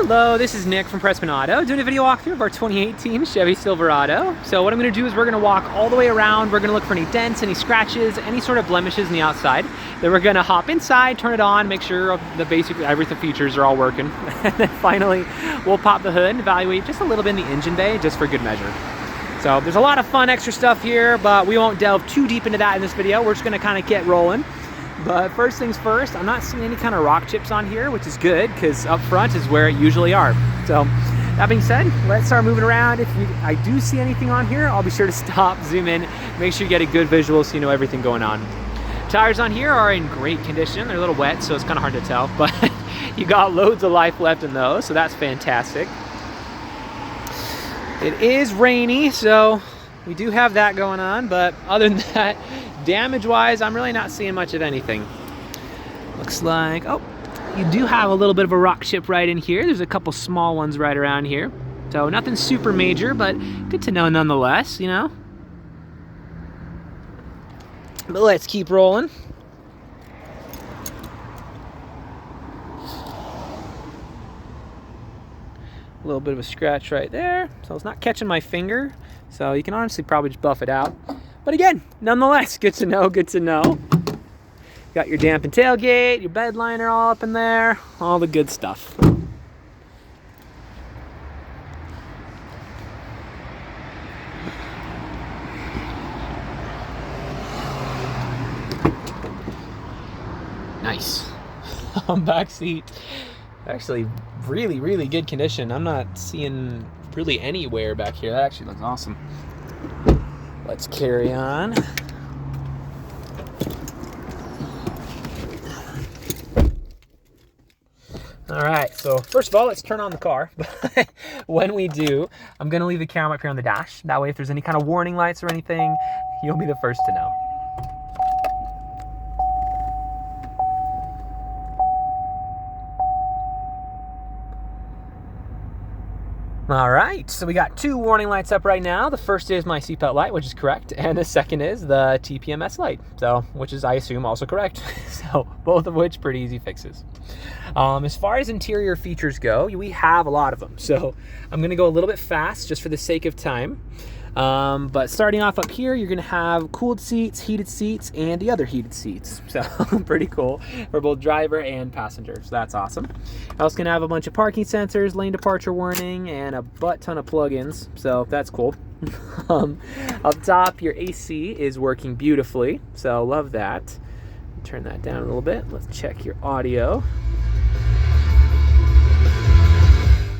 Hello, this is Nick from Prestman Auto, doing a video walkthrough of our 2018 Chevy Silverado. So what I'm going to do is we're going to walk all the way around. We're going to look for any dents, any scratches, any sort of blemishes in the outside. Then we're going to hop inside, turn it on, make sure the basic everything features are all working. And then finally, we'll pop the hood and evaluate just a little bit in the engine bay, just for good measure. So there's a lot of fun extra stuff here, but we won't delve too deep into that in this video. We're just going to kind of get rolling. But first things first, I'm not seeing any kind of rock chips on here, which is good because up front is where it usually are. So that being said, let's start moving around. If I do see anything on here, I'll be sure to stop, zoom in, make sure you get a good visual so you know everything going on. Tires on here are in great condition. They're a little wet, so it's kind of hard to tell, but you got loads of life left in those, so that's fantastic. It is rainy, so we do have that going on, but other than that, damage-wise, I'm really not seeing much of anything. Looks like, oh, you do have a little bit of a rock chip right in here. There's a couple small ones right around here. So nothing super major, but good to know nonetheless, you know? But let's keep rolling. A little bit of a scratch right there. So it's not catching my finger. So you can honestly probably just buff it out. But again, nonetheless, good to know, good to know. Got your dampened tailgate, your bed liner all up in there, all the good stuff. Nice. Back seat, actually really, really good condition. I'm not seeing really any wear back here. That actually looks awesome. Let's carry on. All right, so first of all, let's turn on the car. But when we do, I'm gonna leave the camera up here on the dash. That way, if there's any kind of warning lights or anything, you'll be the first to know. All right, so we got two warning lights up right now. The first is my seatbelt light, which is correct, and the second is the TPMS light, so which is, I assume, also correct. So both of which pretty easy fixes. As far as interior features go, we have a lot of them. So I'm gonna go a little bit fast just for the sake of time. But starting off up here, you're gonna have cooled seats, heated seats, and the other heated seats. So pretty cool for both driver and passenger. So that's awesome. I also gonna have a bunch of parking sensors, lane departure warning, and a butt ton of plugins. So that's cool. Up top, your AC is working beautifully. So love that. Turn that down a little bit. Let's check your audio.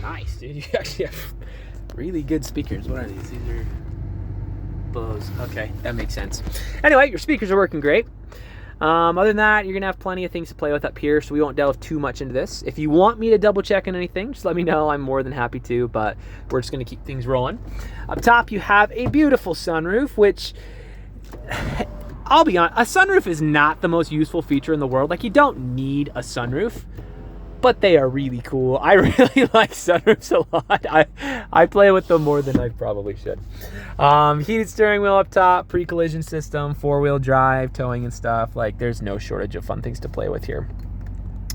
Nice, dude. You actually have really good speakers. What are these? These are Bose. Okay, that makes sense. Anyway, your speakers are working great. Other than that, you're gonna have plenty of things to play with up here, so we won't delve too much into this. If you want me to double check on anything, just let me know. I'm more than happy to, but we're just gonna keep things rolling. Up top, you have a beautiful sunroof, which I'll be honest, a sunroof is not the most useful feature in the world. Like, you don't need a sunroof, but they are really cool. I really like sunroofs a lot. I play with them more than I probably should. Heated steering wheel up top, pre-collision system, four-wheel drive, towing and stuff. Like, there's no shortage of fun things to play with here.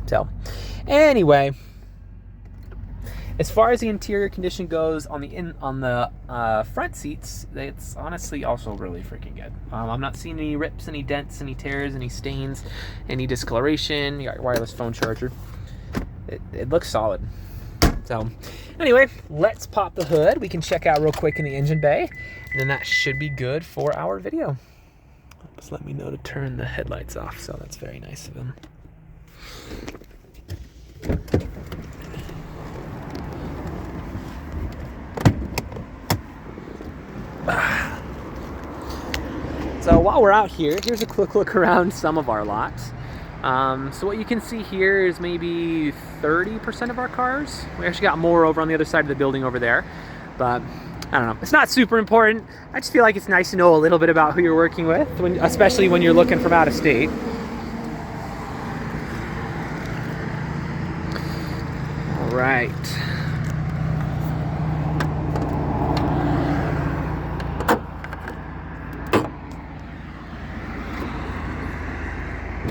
So, anyway, as far as the interior condition goes on the front seats, it's honestly also really freaking good. I'm not seeing any rips, any dents, any tears, any stains, any discoloration. You got your wireless phone charger. It looks solid. So anyway, let's pop the hood. We can check out real quick in the engine bay, and then that should be good for our video. Just let me know to turn the headlights off, so that's very nice of him. So while we're out here, here's a quick look around some of our lots. So what you can see here is maybe 30% of our cars. We actually got more over on the other side of the building over there, but I don't know. It's not super important. I just feel like it's nice to know a little bit about who you're working with, especially when you're looking from out of state. All right.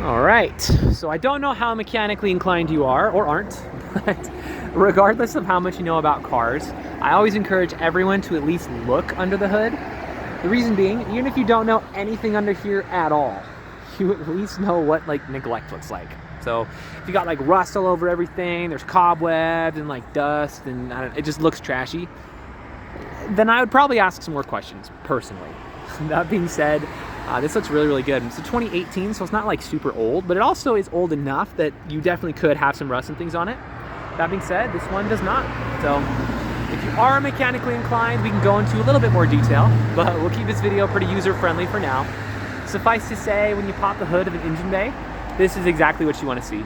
All right. right, so I don't know how mechanically inclined you are or aren't, but regardless of how much you know about cars, I always encourage everyone to at least look under the hood. The reason being, even if you don't know anything under here at all, you at least know what like neglect looks like. So if you got like rust all over everything, there's cobwebs and like dust, and it just looks trashy, then I would probably ask some more questions personally. That being said, this looks really, really good. It's a 2018, so it's not like super old, but it also is old enough that you definitely could have some rust and things on it. That being said, this one does not. So if you are mechanically inclined, we can go into a little bit more detail, but we'll keep this video pretty user-friendly for now. Suffice to say, when you pop the hood of an engine bay, this is exactly what you want to see.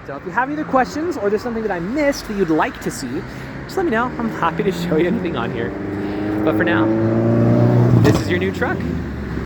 So if you have any other questions, or there's something that I missed that you'd like to see, just let me know. I'm happy to show you anything on here. But for now, this is your new truck.